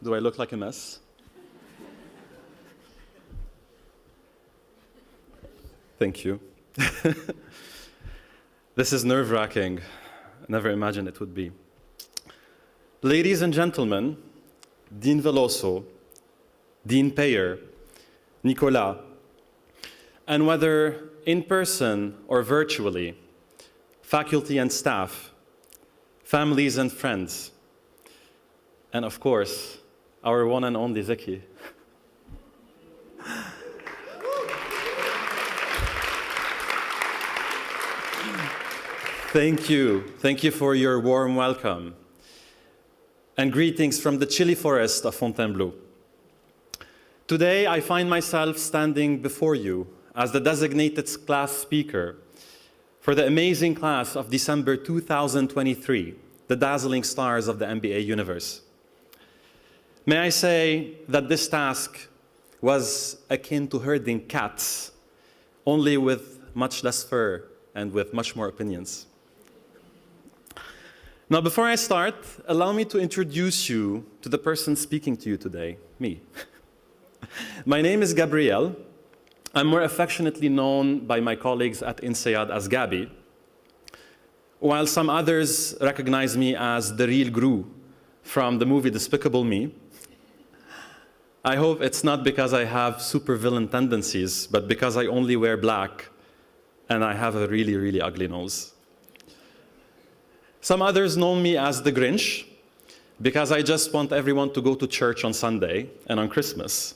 Do I look like a mess? Thank you. This is nerve-wracking. I never imagined it would be. Ladies and gentlemen, Dean Veloso, Dean Payer, Nicolas, and whether in person or virtually, faculty and staff, families and friends, and of course, our one and only Zeki. Thank you. Thank you for your warm welcome. And greetings from the chilly forest of Fontainebleau. Today, I find myself standing before you as the designated class speaker for the amazing class of December 2023, the dazzling stars of the MBA universe. May I say that this task was akin to herding cats, only with much less fur and with much more opinions. Now, before I start, allow me to introduce you to the person speaking to you today, me. My name is Gabriel. I'm more affectionately known by my colleagues at INSEAD as Gabi, while some others recognize me as the real Gru from the movie Despicable Me. I hope it's not because I have supervillain tendencies, but because I only wear black and I have a really, really ugly nose. Some others know me as the Grinch because I just want everyone to go to church on Sunday and on Christmas.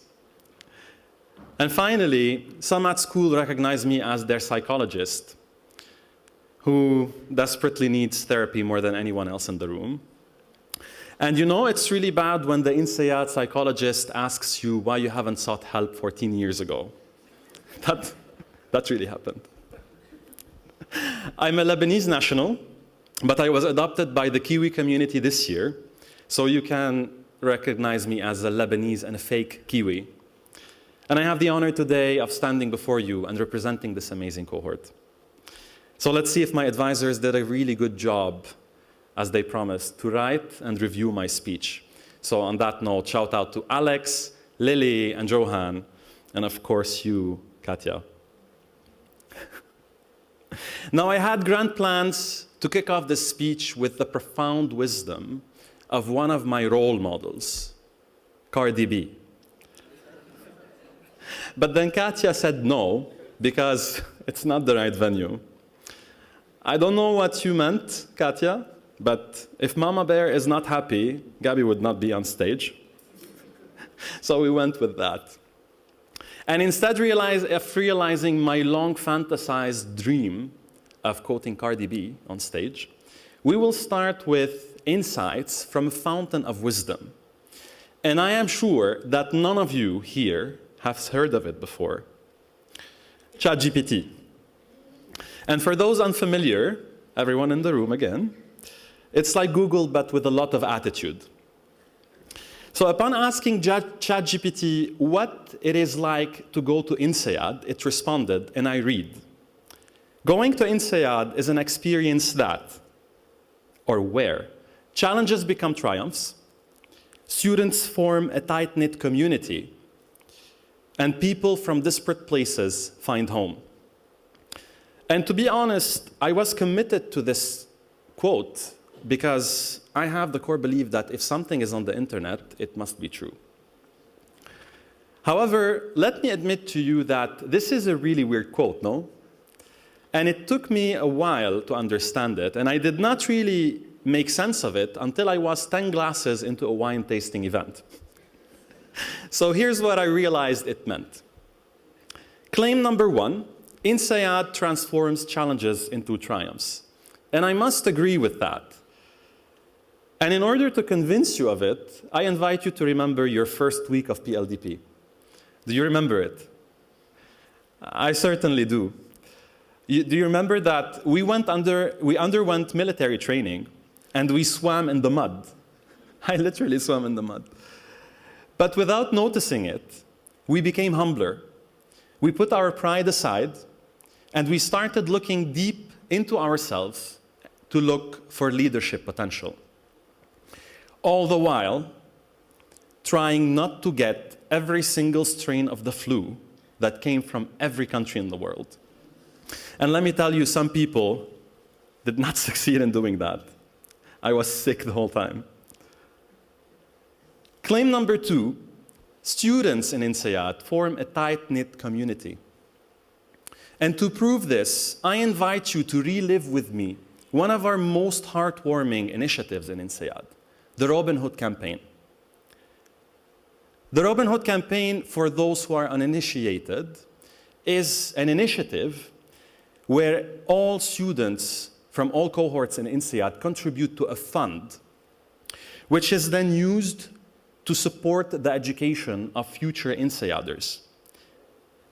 And finally, some at school recognize me as their psychologist who desperately needs therapy more than anyone else in the room. And you know, it's really bad when the INSEAD psychologist asks you why you haven't sought help 14 years ago. That really happened. I'm a Lebanese national, but I was adopted by the Kiwi community this year, so you can recognize me as a Lebanese and a fake Kiwi. And I have the honor today of standing before you and representing this amazing cohort. So let's see if my advisors did a really good job, as they promised, to write and review my speech. So on that note, shout out to Alex, Lily, and Johan, and of course you, Katya. Now, I had grand plans to kick off this speech with the profound wisdom of one of my role models, Cardi B. But then Katya said no, because it's not the right venue. I don't know what you meant, Katya, but if Mama Bear is not happy, Gabi would not be on stage. So we went with that. And instead of realizing my long fantasized dream of quoting Cardi B on stage, we will start with insights from a fountain of wisdom. And I am sure that none of you here has heard of it before. ChatGPT. And for those unfamiliar, everyone in the room again, it's like Google but with a lot of attitude. So upon asking ChatGPT what it is like to go to INSEAD, it responded, and I read, "Going to INSEAD is an experience that, or where, challenges become triumphs, students form a tight-knit community, and people from disparate places find home." And to be honest, I was committed to this quote because I have the core belief that if something is on the internet, it must be true. However, let me admit to you that this is a really weird quote, no? And it took me a while to understand it, and I did not really make sense of it until I was 10 glasses into a wine tasting event. So here's what I realized it meant. Claim number one, INSEAD transforms challenges into triumphs. And I must agree with that. And in order to convince you of it, I invite you to remember your first week of PLDP. Do you remember it? I certainly do. Do you remember that we underwent military training and we swam in the mud? I literally swam in the mud. But without noticing it, we became humbler. We put our pride aside and we started looking deep into ourselves to look for leadership potential. All the while, trying not to get every single strain of the flu that came from every country in the world. And let me tell you, some people did not succeed in doing that. I was sick the whole time. Claim number 2, students in INSEAD form a tight-knit community. And to prove this, I invite you to relive with me one of our most heartwarming initiatives in INSEAD, the Robin Hood campaign. The Robin Hood campaign, for those who are uninitiated, is an initiative where all students from all cohorts in INSEAD contribute to a fund, which is then used to support the education of future INSEADers.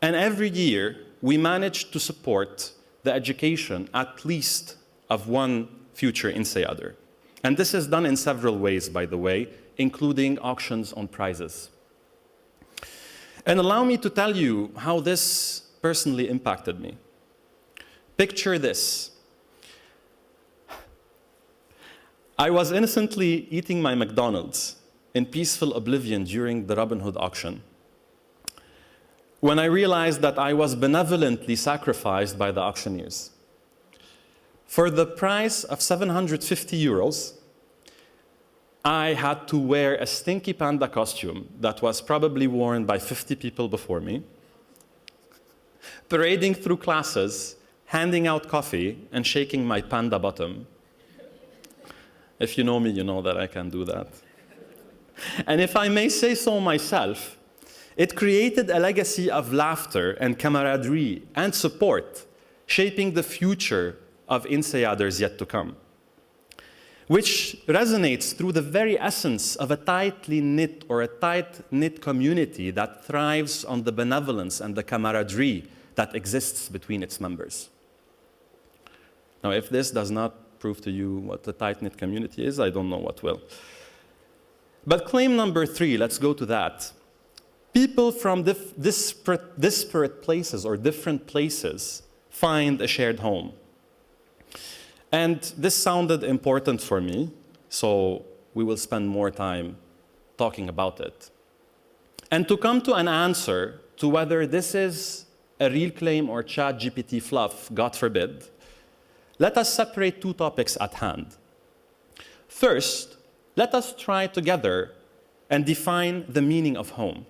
And every year, we manage to support the education at least of one future INSEADer. And this is done in several ways, by the way, including auctions on prizes. And allow me to tell you how this personally impacted me. Picture this. I was innocently eating my McDonald's in peaceful oblivion during the Robin Hood auction when I realized that I was benevolently sacrificed by the auctioneers. For the price of 750 euros, I had to wear a stinky panda costume that was probably worn by 50 people before me, parading through classes, handing out coffee, and shaking my panda bottom. If you know me, you know that I can do that. And if I may say so myself, it created a legacy of laughter and camaraderie and support, shaping the future of INSEADers yet to come, which resonates through the very essence of a tightly knit or a tight-knit community that thrives on the benevolence and the camaraderie that exists between its members. Now, if this does not prove to you what a tight-knit community is, I don't know what will. But claim number 3, let's go to that. People from disparate places or different places find a shared home. And this sounded important for me, so we will spend more time talking about it. And to come to an answer to whether this is a real claim or ChatGPT fluff, God forbid, let us separate 2 topics at hand. First, let us try together and define the meaning of home.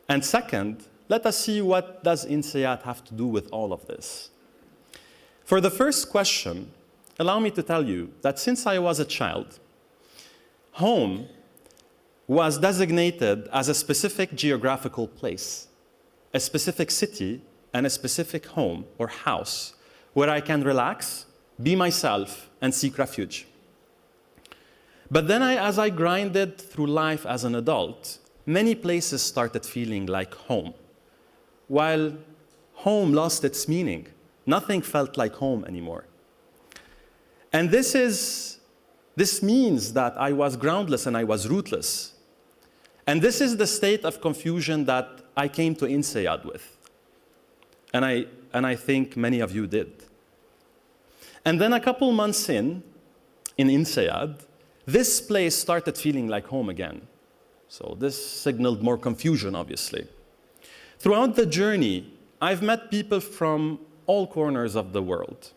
And second, let us see what does INSEAD have to do with all of this. For the first question, allow me to tell you that since I was a child, home was designated as a specific geographical place, a specific city, and a specific home or house where I can relax, be myself, and seek refuge. But then as I grinded through life as an adult, many places started feeling like home. While home lost its meaning, nothing felt like home anymore. And this means that I was groundless and I was rootless. And this is the state of confusion that I came to INSEAD with. And I think many of you did. And then a couple months in INSEAD, this place started feeling like home again. So this signaled more confusion, obviously. Throughout the journey, I've met people from all corners of the world,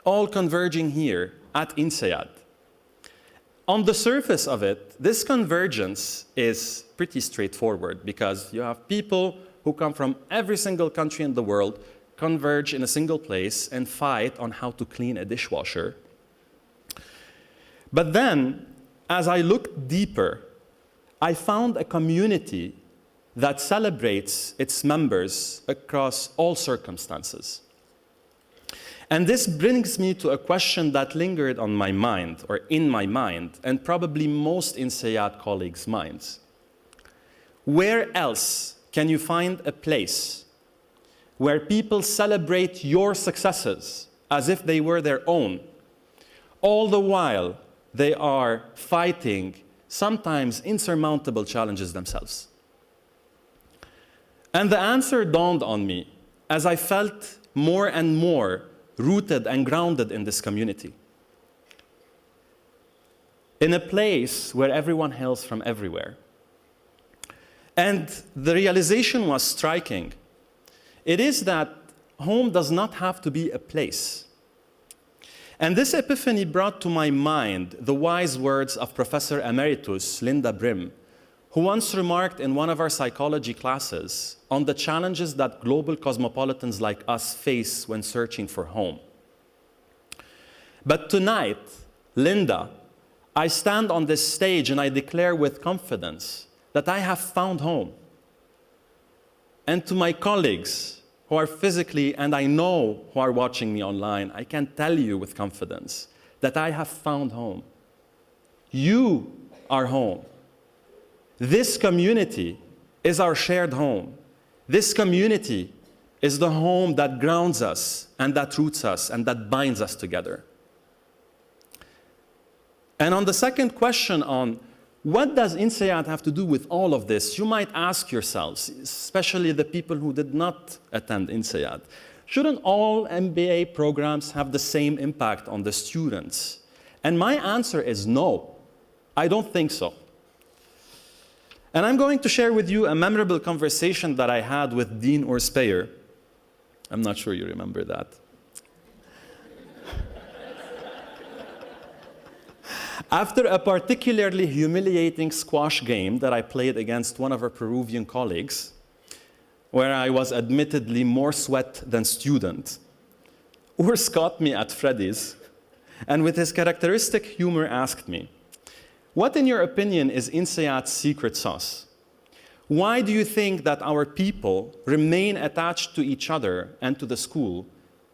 all converging here at INSEAD. On the surface of it, this convergence is pretty straightforward because you have people who come from every single country in the world, converge in a single place and fight on how to clean a dishwasher. But then, as I looked deeper, I found a community that celebrates its members across all circumstances. And this brings me to a question that lingered on my mind, or in my mind, and probably most INSEAD colleagues' minds. Where else can you find a place where people celebrate your successes as if they were their own, all the while they are fighting sometimes insurmountable challenges themselves? And the answer dawned on me as I felt more and more rooted and grounded in this community. In a place where everyone hails from everywhere, And the realization was striking. It is that home does not have to be a place. And this epiphany brought to my mind the wise words of Professor Emeritus Linda Brim, who once remarked in one of our psychology classes on the challenges that global cosmopolitans like us face when searching for home. But tonight, Linda, I stand on this stage and I declare with confidence that I have found home. And to my colleagues who are physically, and I know who are watching me online, I can tell you with confidence that I have found home. You are home. This community is our shared home. This community is the home that grounds us and that roots us and that binds us together. And on the second question on what does INSEAD have to do with all of this, you might ask yourselves, especially the people who did not attend INSEAD, shouldn't all MBA programs have the same impact on the students? And my answer is no, I don't think so. And I'm going to share with you a memorable conversation that I had with Dean Orspeyer. I'm not sure you remember that. After a particularly humiliating squash game that I played against one of our Peruvian colleagues, where I was admittedly more sweat than student, Urs caught me at Freddy's and with his characteristic humor asked me, "What in your opinion is INSEAD's secret sauce? Why do you think that our people remain attached to each other and to the school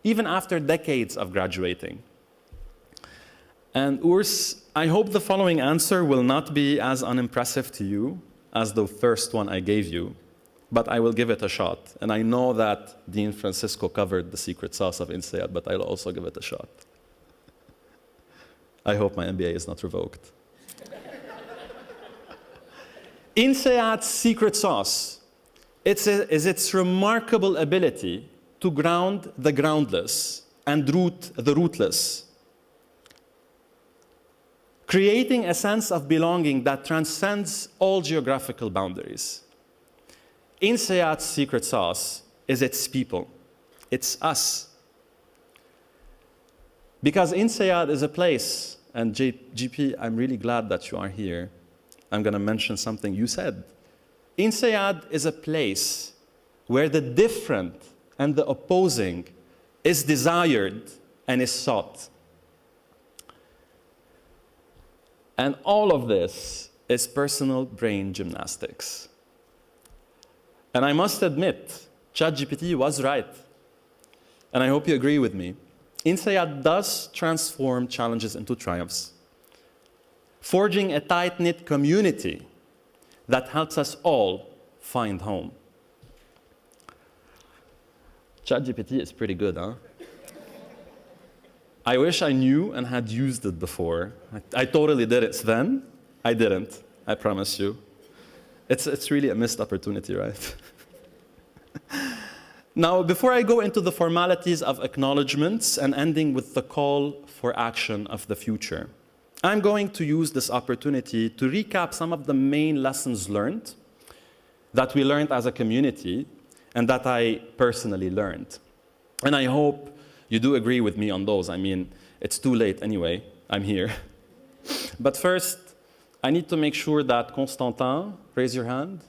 even after decades of graduating?" And Urs, I hope the following answer will not be as unimpressive to you as the first one I gave you, but I will give it a shot. And I know that Dean Francisco covered the secret sauce of INSEAD, but I'll also give it a shot. I hope my MBA is not revoked. INSEAD's secret sauce is its remarkable ability to ground the groundless and root the rootless, creating a sense of belonging that transcends all geographical boundaries. INSEAD's secret sauce is its people. It's us. Because INSEAD is a place, and GP, I'm really glad that you are here. I'm going to mention something you said. INSEAD is a place where the different and the opposing is desired and is sought. And all of this is personal brain gymnastics. And I must admit, ChatGPT was right. And I hope you agree with me. INSEAD does transform challenges into triumphs, forging a tight-knit community that helps us all find home. ChatGPT is pretty good, huh? I wish I knew and had used it before. I totally did it then. I didn't, I promise you. It's really a missed opportunity, right? Now, before I go into the formalities of acknowledgements and ending with the call for action of the future, I'm going to use this opportunity to recap some of the main lessons learned that we learned as a community and that I personally learned. And I hope you do agree with me on those. I mean, it's too late anyway. I'm here. But first, I need to make sure that Constantin, raise your hand.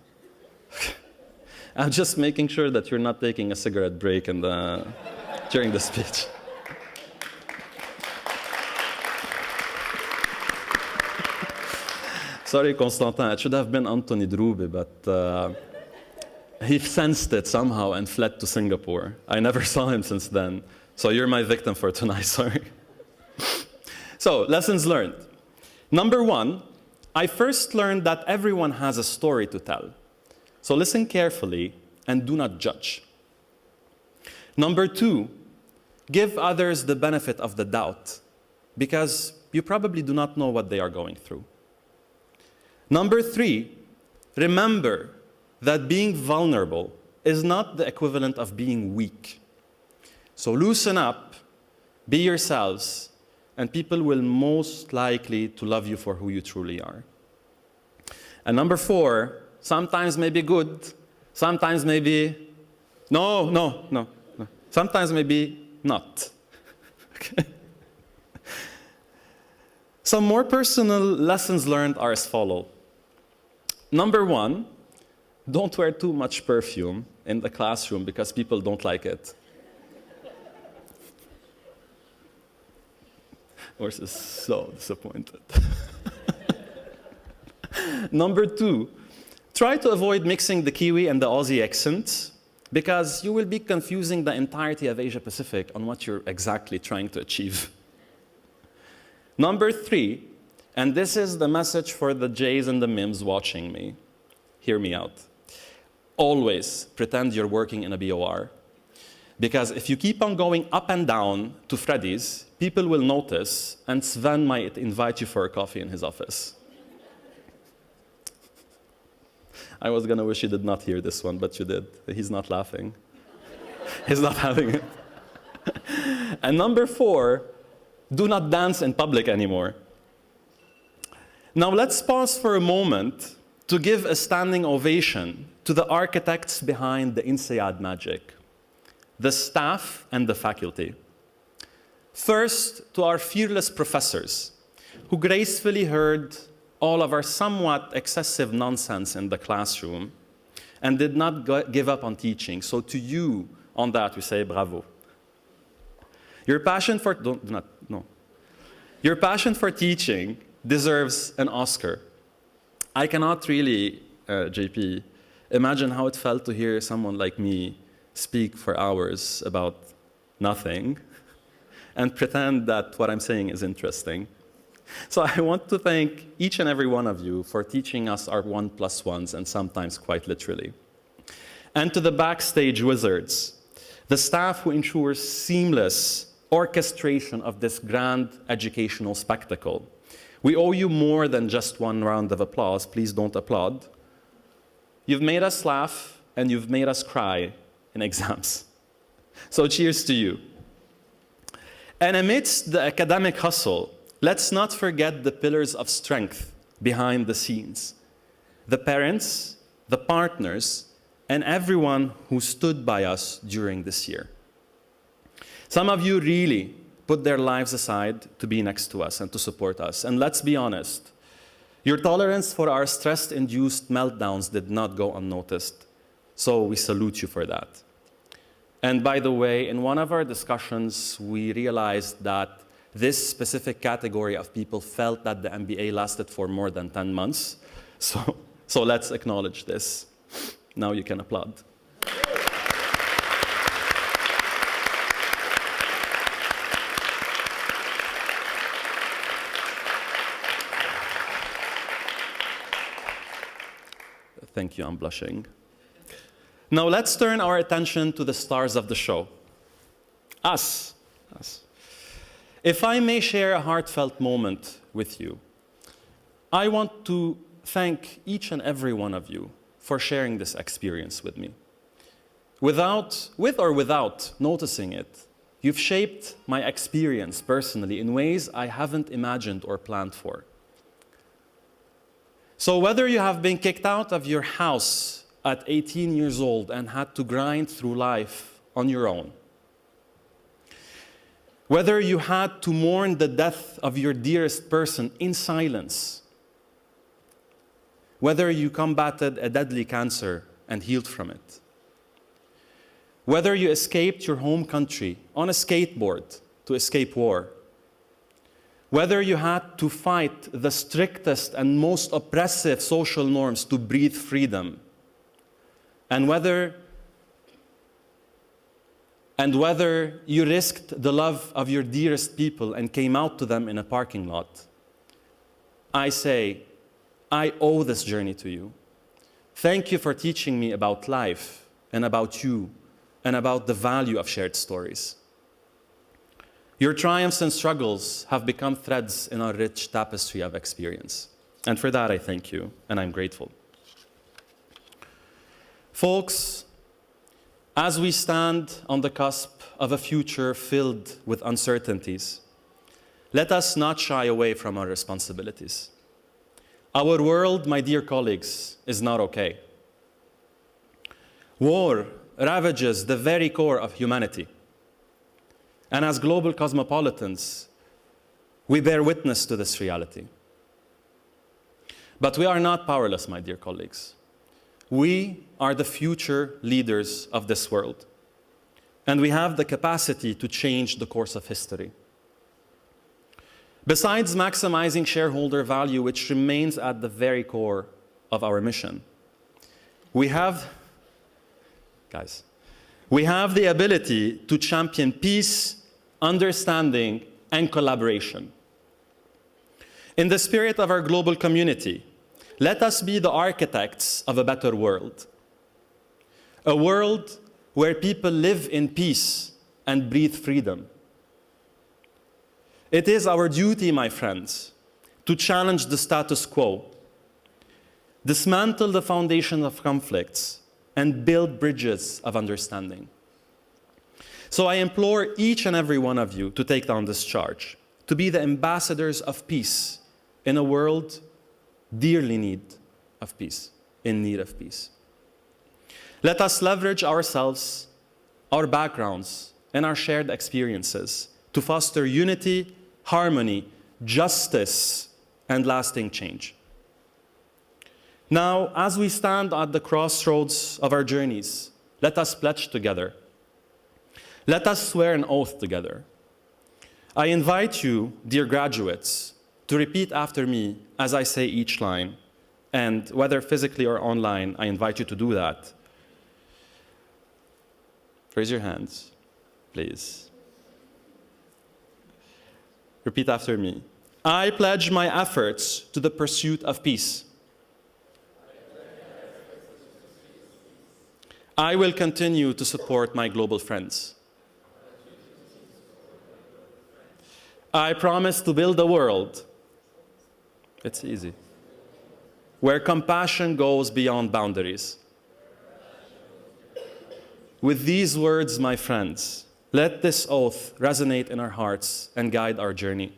I'm just making sure that you're not taking a cigarette break during the speech. Sorry, Constantin, it should have been Anthony Drube, but he sensed it somehow and fled to Singapore. I never saw him since then. So you're my victim for tonight, sorry. So, lessons learned. Number one, I first learned that everyone has a story to tell. So listen carefully and do not judge. Number two, give others the benefit of the doubt because you probably do not know what they are going through. Number three, remember that being vulnerable is not the equivalent of being weak. So loosen up, be yourselves, and people will most likely to love you for who you truly are. And number four, sometimes maybe good, sometimes maybe no. Sometimes maybe not. Okay. Some more personal lessons learned are as follow. Number one, don't wear too much perfume in the classroom because people don't like it. Urs is so disappointed. Number two, try to avoid mixing the Kiwi and the Aussie accents because you will be confusing the entirety of Asia Pacific on what you're exactly trying to achieve. Number three, and this is the message for the J's and the Mims watching me, hear me out. Always pretend you're working in a BOR. Because if you keep on going up and down to Freddy's, people will notice, and Sven might invite you for a coffee in his office. I was going to wish you did not hear this one, but you did. He's not laughing. He's not having it. And number four, do not dance in public anymore. Now let's pause for a moment to give a standing ovation to the architects behind the INSEAD magic, the staff and the faculty. First, to our fearless professors, who gracefully heard all of our somewhat excessive nonsense in the classroom and did not give up on teaching. So to you, on that, we say bravo. Your passion for, Your passion for teaching deserves an Oscar. I cannot really, JP, imagine how it felt to hear someone like me speak for hours about nothing and pretend that what I'm saying is interesting. So I want to thank each and every one of you for teaching us our 1+1s, and sometimes quite literally. And to the backstage wizards, the staff who ensures seamless orchestration of this grand educational spectacle. We owe you more than just one round of applause. Please don't applaud. You've made us laugh, and you've made us cry in exams. So cheers to you. And amidst the academic hustle, let's not forget the pillars of strength behind the scenes. The parents, the partners, and everyone who stood by us during this year. Some of you really put their lives aside to be next to us and to support us. And let's be honest, your tolerance for our stress-induced meltdowns did not go unnoticed. So we salute you for that. And by the way, in one of our discussions, we realized that this specific category of people felt that the MBA lasted for more than 10 months. So let's acknowledge this. Now you can applaud. Thank you, I'm blushing. Now let's turn our attention to the stars of the show. Us. If I may share a heartfelt moment with you, I want to thank each and every one of you for sharing this experience with me. With or without noticing it, you've shaped my experience personally in ways I haven't imagined or planned for. So whether you have been kicked out of your house at 18 years old and had to grind through life on your own, whether you had to mourn the death of your dearest person in silence, whether you combated a deadly cancer and healed from it, whether you escaped your home country on a skateboard to escape war, whether you had to fight the strictest and most oppressive social norms to breathe freedom, and whether you risked the love of your dearest people and came out to them in a parking lot, I say, I owe this journey to you. Thank you for teaching me about life and about you and about the value of shared stories. Your triumphs and struggles have become threads in our rich tapestry of experience. And for that, I thank you, and I'm grateful. Folks, as we stand on the cusp of a future filled with uncertainties, let us not shy away from our responsibilities. Our world, my dear colleagues, is not okay. War ravages the very core of humanity. And as global cosmopolitans, we bear witness to this reality. But we are not powerless, my dear colleagues. We are the future leaders of this world. And we have the capacity to change the course of history. Besides maximizing shareholder value, which remains at the very core of our mission, we have the ability to champion peace, understanding, and collaboration. In the spirit of our global community, let us be the architects of a better world. A world where people live in peace and breathe freedom. It is our duty, my friends, to challenge the status quo, dismantle the foundation of conflicts, and build bridges of understanding. So I implore each and every one of you to take down this charge, to be the ambassadors of peace in a world dearly in need of peace. Let us leverage ourselves, our backgrounds, and our shared experiences to foster unity, harmony, justice, and lasting change. Now, as we stand at the crossroads of our journeys, let us pledge together. Let us swear an oath together. I invite you, dear graduates, to repeat after me as I say each line. And whether physically or online, I invite you to do that. Raise your hands, please. Repeat after me. I pledge my efforts to the pursuit of peace. I will continue to support my global friends. I promise to build a world, it's easy, where compassion goes beyond boundaries. With these words, my friends, let this oath resonate in our hearts and guide our journey.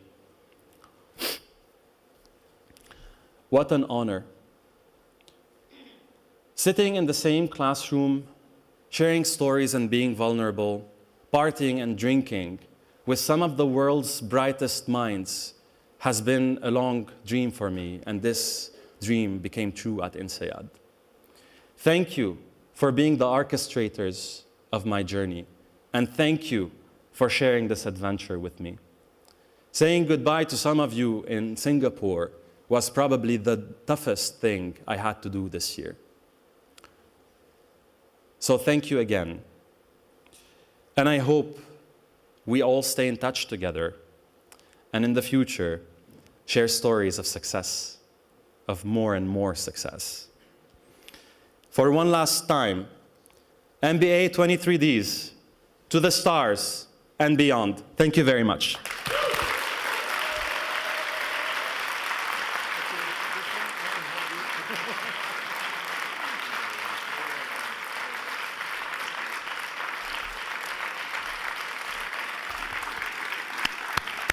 What an honor. Sitting in the same classroom, sharing stories and being vulnerable, partying and drinking with some of the world's brightest minds has been a long dream for me, and this dream became true at INSEAD. Thank you for being the orchestrators of my journey, and thank you for sharing this adventure with me. Saying goodbye to some of you in Singapore was probably the toughest thing I had to do this year. So thank you again. And I hope we all stay in touch together and in the future share stories of success, of more and more success. For one last time, MBA'23Ds, to the stars and beyond. Thank you very much.